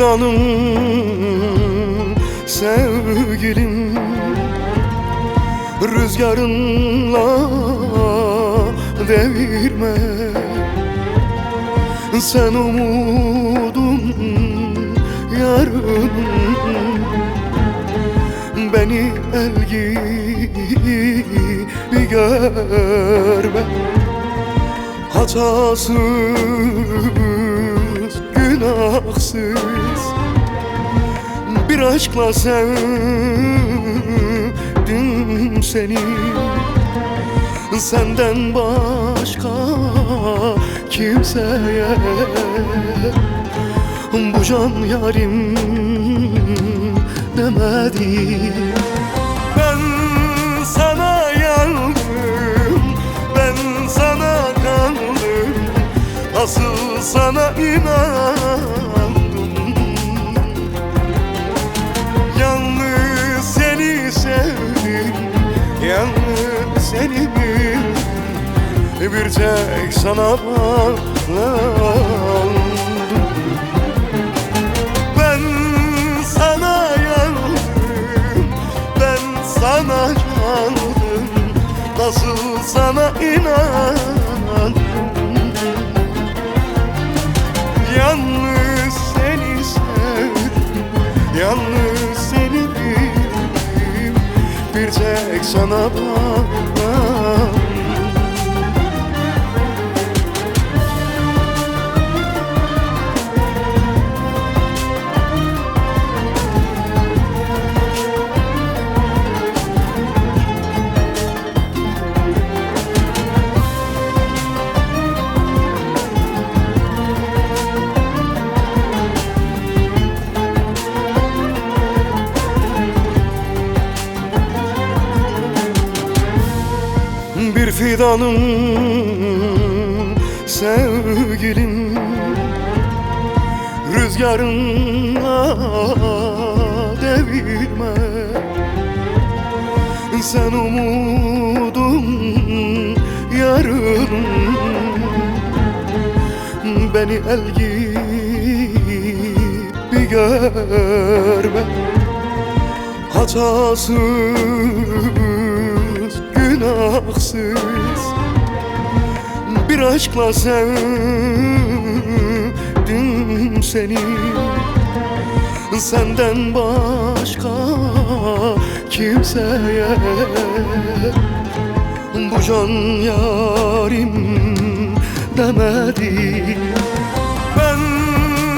fidanım sevgilim, rüzgarınla devirme. Sen umudum yarım, beni el gibi görme. Hatasız, günahsız bir aşkla sevdim seni. Senden başka kimseye bu can yarim demedim. Ben sana yandım, ben sana kandım, asıl sana inandım. Yalnız seni sevdim, yalnız seni bildim, bir tek sana bağlandım. Ben sana yandım, ben sana yandım, nasıl sana inandım. Yalnız seni sevdim, yalnız seni bildim, bir tek sana bağlandım. Bir fidanım sevgilim, rüzgarınla devirme. Sen umudum yarım, beni el gibi görme. Hatasız, günahsız bir aşkla sevdim seni. Senden başka kimseye bu can yarim demedim. Ben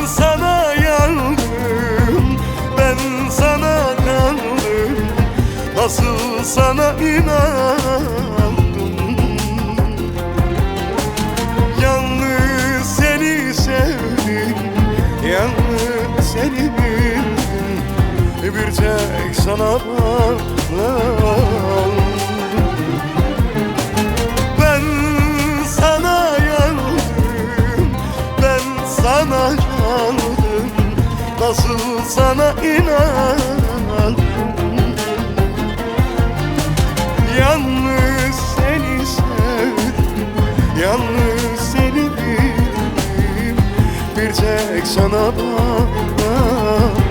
sana yandım, ben sana kandım, nasıl sana inandım. Yalnız seni sevdim, yalnız seni bildim, bir tek sana bağlandım. Ben sana yandım, ben sana yandım, nasıl sana inandım. Yalnız seni sevdim, yalnız seni bildim, bir tek sana bağlandım.